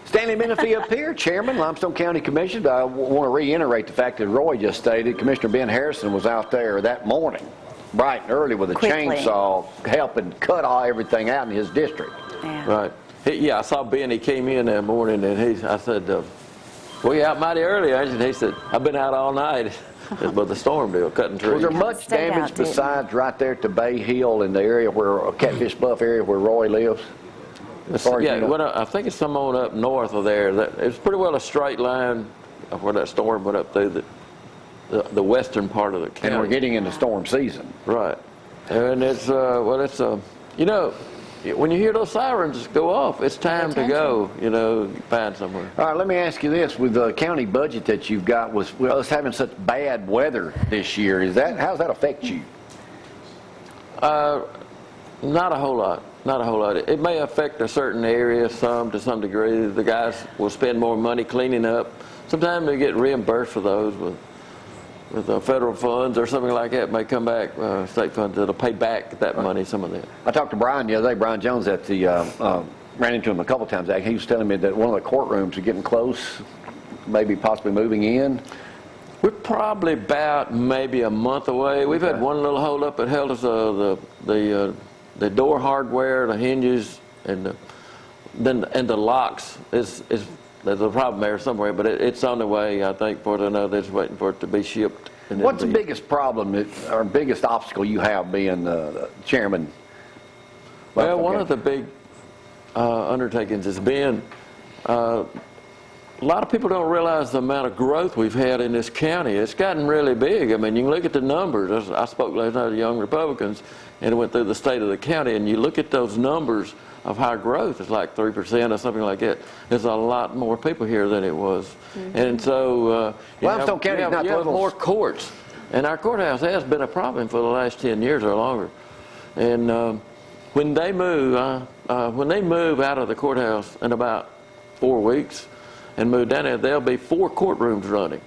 Stanley Menefee up here, Chairman, Limestone County Commission. I want to reiterate the fact that Roy just stated Commissioner Ben Harrison was out there that morning, bright and early, with a chainsaw helping cut all everything out in his district. Yeah. Right. Yeah, I saw Ben. He came in that morning, and I said, "Well, you out mighty early, aren't you?" And he said, "I've been out all night." With the storm deal, cutting trees. Was there much damage besides right there at the Bay Hill in the area where Catfish Bluff area where Roy lives? Yeah, you know? I think it's some on up north of there. It was pretty well a straight line of where that storm went up through the western part of the county. And we're getting into storm season. Right. And it's, you know, when you hear those sirens go off, it's time to go, you know, find somewhere. All right, let me ask you this. With the county budget that you've got, with us having such bad weather this year, how does that affect you? Not a whole lot. Not a whole lot. It may affect a certain area to some degree. The guys will spend more money cleaning up. Sometimes they get reimbursed for those with federal funds or something like that. It may come back, state funds that'll pay back that money, some of that. I talked to Brian the other day, Brian Jones, at the, ran into him a couple times. He was telling me that one of the courtrooms are getting close, maybe possibly moving in. We're probably about maybe a month away. We've had one little hold up that held us the door hardware, the hinges, and the locks. There's a problem there somewhere, but it's on the way. I think for another, it's waiting for it to be shipped. What's the biggest problem or biggest obstacle you have being the chairman? Well, one of the big undertakings has been. A lot of people don't realize the amount of growth we've had in this county. It's gotten really big. I mean, you can look at the numbers. I spoke last night to young Republicans, and went through the state of the county, and you look at those numbers of high growth. It's like 3% or something like that. There's a lot more people here than it was. And so Limestone County is not you have more courts. And our courthouse has been a problem for the last 10 years or longer. And when they move out of the courthouse in about 4 weeks, and move down there, there'll be 4 courtrooms running.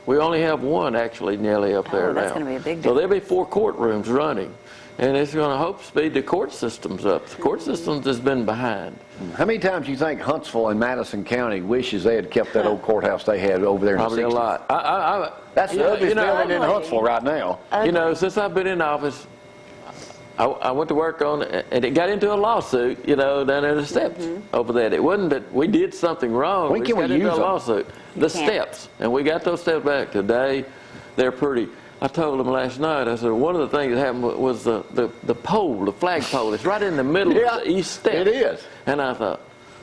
We only have one actually nearly up there now. That's going to be a big difference. So there'll be 4 courtrooms running, and it's going to help speed the court systems up. The court systems has been behind. How many times do you think Huntsville and Madison County wishes they had kept that old courthouse they had over there in Probably the 60s? A lot. That's the ugliest building in Huntsville right now. You know, since I've been in office, I went to work on it, and it got into a lawsuit, you know, down at the steps over that. It wasn't that we did something wrong. When can we use them? Lawsuit. The steps, and we got those steps back today. They're pretty. I told them last night, I said, one of the things that happened was the pole, the flag pole. It's right in the middle of the east step. It is. And I thought,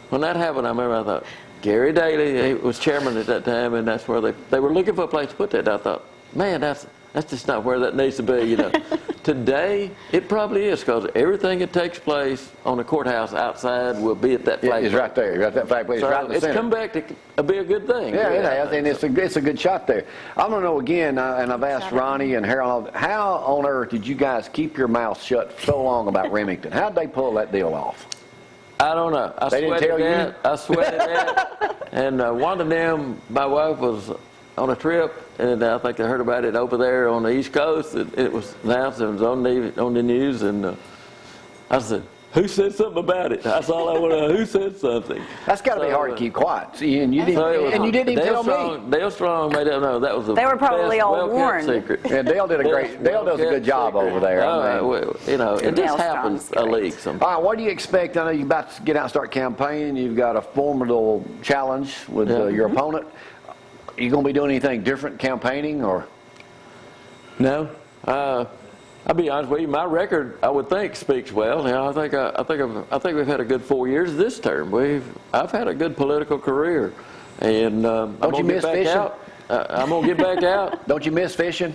when that happened, I thought, Gary Daly, he was chairman at that time, and that's where they were looking for a place to put that. I thought, man, that's just not where that needs to be, you know. Today, it probably is, because everything that takes place on the courthouse outside will be at that flag. It's right there. You got that flag. It's right in the center. It's come back to be a good thing. Yeah, it has, and it's a good shot there. I want to know again, and I've asked Ronnie and Harold, how on earth did you guys keep your mouth shut so long about Remington? How did they pull that deal off? I don't know. They didn't tell you? I sweated that. And one of them, my wife was on a trip, and I think I heard about it over there on the East Coast. It was announced, it was on the news, and I said, who said something about it? That's all I want to know. Who said something? That's got to be hard to keep quiet. See, and you didn't even tell me. Dale Strong made it. No, that was they were probably all warned. Secret. Yeah, Dale did Dale does a good job over there. You know, it just happens a leak sometimes. All right, what do you expect? I know you're about to get out and start campaigning. You've got a formidable challenge with your opponent. Are you going to be doing anything different campaigning, or? No. I'll be honest with you. My record, I would think, speaks well. You know, I think we've had a good 4 years this term. I've had a good political career, and don't you miss fishing? I'm gonna get back out. Don't you miss fishing?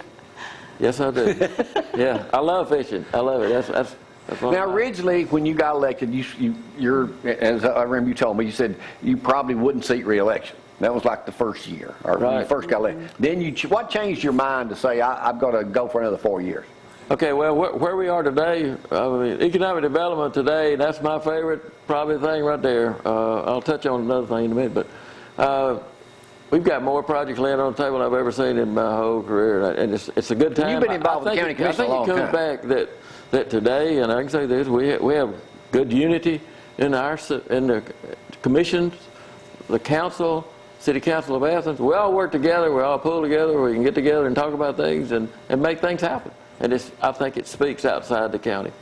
Yes, I do. Yeah, I love fishing. I love it. That's now, originally, when you got elected, you're as I remember you told me, you said you probably wouldn't seek re-election. That was like the first year, or when you first got elected. Then what changed your mind to say, I'm going to go for another 4 years? Okay, well, where we are today, I mean, economic development today, that's my favorite probably thing right there. I'll touch on another thing in a minute, but we've got more projects laying on the table than I've ever seen in my whole career, and it's a good time. You've been involved with the county commission a long time. I think it comes back that today, and I can say this, we have good unity in the commissions, the council, City Council of Athens, we all work together, we all pull together, we can get together and talk about things and make things happen. And I think it speaks outside the county.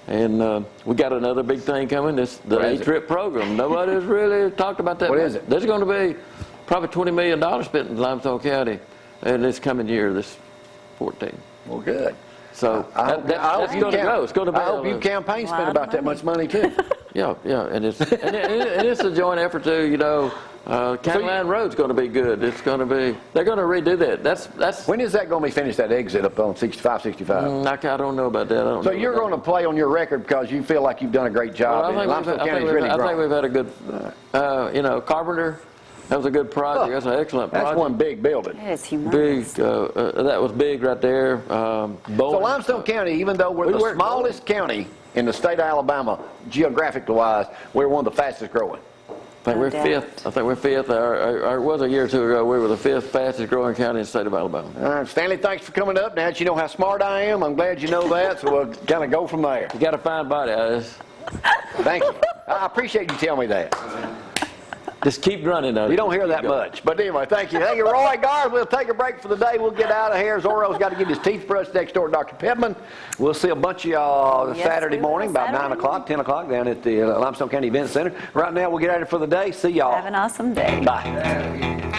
And we got another big thing coming, the A-Trip program. Nobody's really talked about that. What is it? There's going to be probably $20 million spent in Limestone County in this coming year, this 14. Well, good. So that's going to go. It's going to be. I hope you campaign spend about that much money too. Yeah, and it's a joint effort too. You know, County Line Road's going to be good. It's going to be. They're going to redo that. That's. When is that going to be finished? That exit up on 65, 65. I don't know about that. So you're going to play on your record because you feel like you've done a great job. Well, I think we've had a good. Carpenter. That was a good project. That's an excellent project. That's one big building. That is humongous. That was big right there. So Limestone County, even though we're the smallest county in the state of Alabama, geographically wise, we're one of the fastest growing. I think we're fifth. Or it was a year or two ago, we were the fifth fastest growing county in the state of Alabama. All right, Stanley, thanks for coming up. Now that you know how smart I am, I'm glad you know that, so we'll kind of go from there. You got a fine body, Thank you. I appreciate you telling me that. Just keep running, though. You don't hear that much. But anyway, thank you. Thank you, Roy. Guys, we'll take a break for the day. We'll get out of here. Zorro's got to get his teeth brushed next door to Dr. Pittman. We'll see a bunch of y'all Saturday morning, about 9 o'clock, 10 o'clock, down at the Limestone County Event Center. Right now, we'll get out of here for the day. See y'all. Have an awesome day. Bye.